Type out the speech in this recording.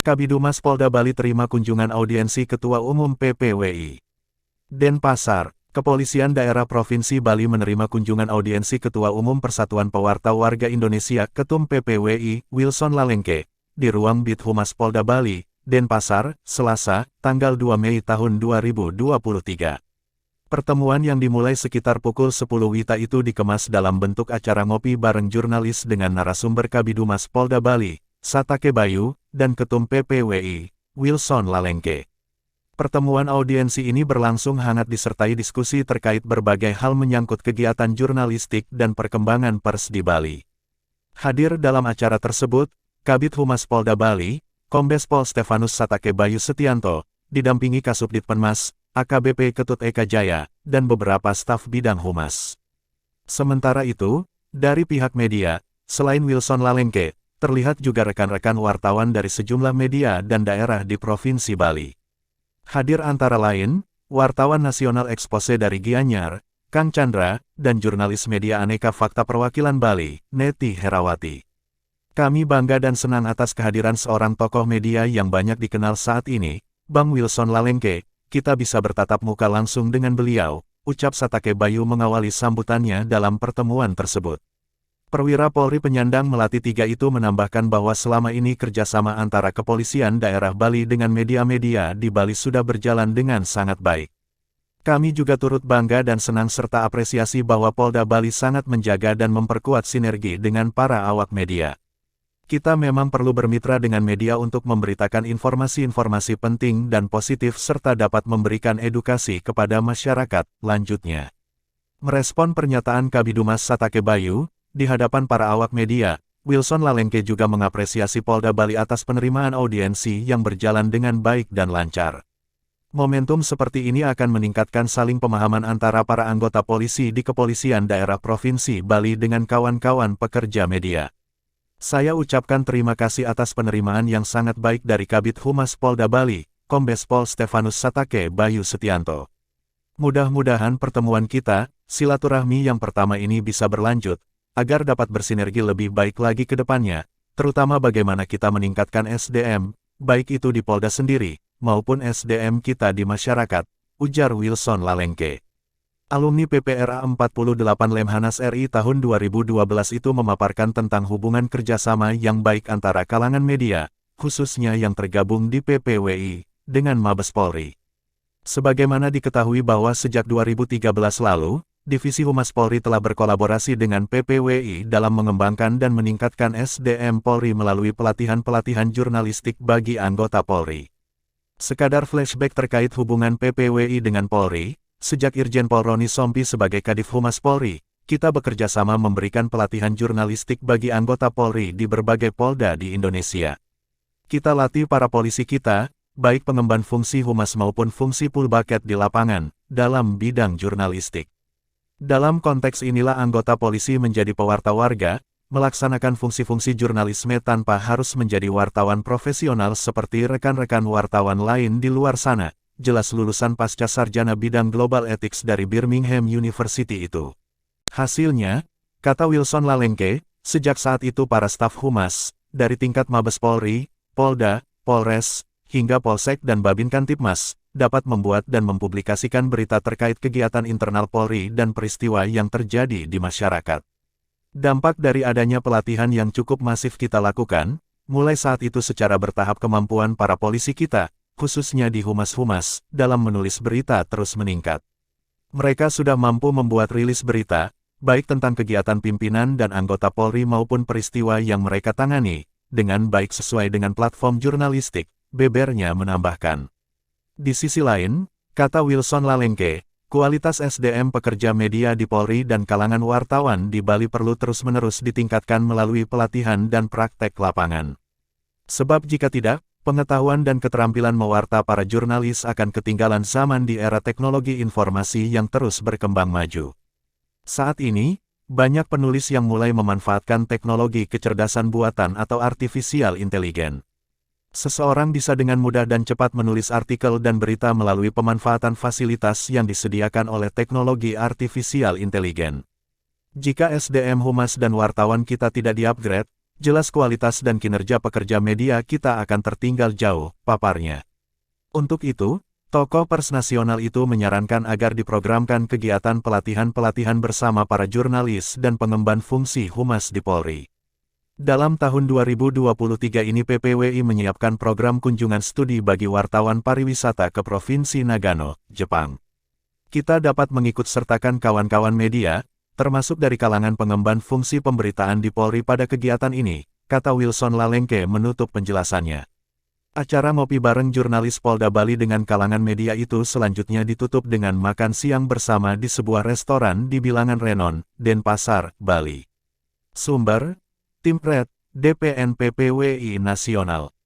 Kabidumas Polda Bali terima kunjungan audiensi Ketua Umum PPWI. Denpasar, Kepolisian Daerah Provinsi Bali menerima kunjungan audiensi Ketua Umum Persatuan Pewarta Warga Indonesia Ketum PPWI, Wilson Lalengke, di ruang Bid Humas Polda Bali, Denpasar, Selasa, tanggal 2 Mei tahun 2023. Pertemuan yang dimulai sekitar pukul 10 WITA itu dikemas dalam bentuk acara ngopi bareng jurnalis dengan narasumber Kabidumas Polda Bali, Satake Bayu, dan Ketum PPWI, Wilson Lalengke. Pertemuan audiensi ini berlangsung hangat disertai diskusi terkait berbagai hal menyangkut kegiatan jurnalistik dan perkembangan pers di Bali. Hadir dalam acara tersebut, Kabid Humas Polda Bali, Kombes Pol Stefanus Satake Bayu Setianto, didampingi Kasubdit Penmas, AKBP Ketut Eka Jaya, dan beberapa staf bidang humas. Sementara itu, dari pihak media, selain Wilson Lalengke, terlihat juga rekan-rekan wartawan dari sejumlah media dan daerah di Provinsi Bali. Hadir antara lain, wartawan nasional Expose dari Gianyar, Kang Chandra, dan jurnalis media Aneka Fakta Perwakilan Bali, Neti Herawati. Kami bangga dan senang atas kehadiran seorang tokoh media yang banyak dikenal saat ini, Bang Wilson Lalengke. Kita bisa bertatap muka langsung dengan beliau, ucap Satake Bayu mengawali sambutannya dalam pertemuan tersebut. Perwira Polri penyandang Melati III itu menambahkan bahwa selama ini kerjasama antara Kepolisian Daerah Bali dengan media-media di Bali sudah berjalan dengan sangat baik. Kami juga turut bangga dan senang serta apresiasi bahwa Polda Bali sangat menjaga dan memperkuat sinergi dengan para awak media. Kita memang perlu bermitra dengan media untuk memberitakan informasi-informasi penting dan positif serta dapat memberikan edukasi kepada masyarakat, lanjutnya. Merespon pernyataan Kabidumas Satake Bayu, di hadapan para awak media, Wilson Lalengke juga mengapresiasi Polda Bali atas penerimaan audiensi yang berjalan dengan baik dan lancar. Momentum seperti ini akan meningkatkan saling pemahaman antara para anggota polisi di Kepolisian Daerah Provinsi Bali dengan kawan-kawan pekerja media. Saya ucapkan terima kasih atas penerimaan yang sangat baik dari Kabid Humas Polda Bali, Kombes Pol Stefanus Satake Bayu Setianto. Mudah-mudahan pertemuan kita, silaturahmi yang pertama ini bisa berlanjut, agar dapat bersinergi lebih baik lagi ke depannya, terutama bagaimana kita meningkatkan SDM, baik itu di Polda sendiri, maupun SDM kita di masyarakat, ujar Wilson Lalengke. Alumni PPRA 48 Lemhanas RI tahun 2012 itu memaparkan tentang hubungan kerjasama yang baik antara kalangan media, khususnya yang tergabung di PPWI, dengan Mabes Polri. Sebagaimana diketahui bahwa sejak 2013 lalu, Divisi Humas Polri telah berkolaborasi dengan PPWI dalam mengembangkan dan meningkatkan SDM Polri melalui pelatihan-pelatihan jurnalistik bagi anggota Polri. Sekadar flashback terkait hubungan PPWI dengan Polri, sejak Irjen Pol Roni Sompi sebagai Kadif Humas Polri, kita bekerja sama memberikan pelatihan jurnalistik bagi anggota Polri di berbagai polda di Indonesia. Kita latih para polisi kita, baik pengemban fungsi humas maupun fungsi pulbaket di lapangan, dalam bidang jurnalistik. Dalam konteks inilah anggota polisi menjadi pewarta warga, melaksanakan fungsi-fungsi jurnalisme tanpa harus menjadi wartawan profesional seperti rekan-rekan wartawan lain di luar sana, jelas lulusan pasca sarjana bidang Global Ethics dari Birmingham University itu. Hasilnya, kata Wilson Lalengke, sejak saat itu para staf humas, dari tingkat Mabes Polri, Polda, Polres, hingga Polsek dan Babin Kantipmas, dapat membuat dan mempublikasikan berita terkait kegiatan internal Polri dan peristiwa yang terjadi di masyarakat. Dampak dari adanya pelatihan yang cukup masif kita lakukan, mulai saat itu secara bertahap kemampuan para polisi kita, khususnya di humas-humas, dalam menulis berita terus meningkat. Mereka sudah mampu membuat rilis berita, baik tentang kegiatan pimpinan dan anggota Polri maupun peristiwa yang mereka tangani, dengan baik sesuai dengan platform jurnalistik, bebernya menambahkan. Di sisi lain, kata Wilson Lalengke, kualitas SDM pekerja media di Polri dan kalangan wartawan di Bali perlu terus-menerus ditingkatkan melalui pelatihan dan praktek lapangan. Sebab jika tidak, pengetahuan dan keterampilan mewarta para jurnalis akan ketinggalan zaman di era teknologi informasi yang terus berkembang maju. Saat ini, banyak penulis yang mulai memanfaatkan teknologi kecerdasan buatan atau artificial intelligence. Seseorang bisa dengan mudah dan cepat menulis artikel dan berita melalui pemanfaatan fasilitas yang disediakan oleh teknologi artificial intelligence. Jika SDM humas dan wartawan kita tidak di-upgrade, jelas kualitas dan kinerja pekerja media kita akan tertinggal jauh, paparnya. Untuk itu, tokoh pers nasional itu menyarankan agar diprogramkan kegiatan pelatihan-pelatihan bersama para jurnalis dan pengemban fungsi humas di Polri. Dalam tahun 2023 ini PPWI menyiapkan program kunjungan studi bagi wartawan pariwisata ke Provinsi Nagano, Jepang. Kita dapat mengikutsertakan kawan-kawan media, termasuk dari kalangan pengemban fungsi pemberitaan di Polri pada kegiatan ini, kata Wilson Lalengke menutup penjelasannya. Acara ngopi bareng jurnalis Polda Bali dengan kalangan media itu selanjutnya ditutup dengan makan siang bersama di sebuah restoran di Bilangan Renon, Denpasar, Bali. Sumber, Tim Red, DPN PPWI Nasional.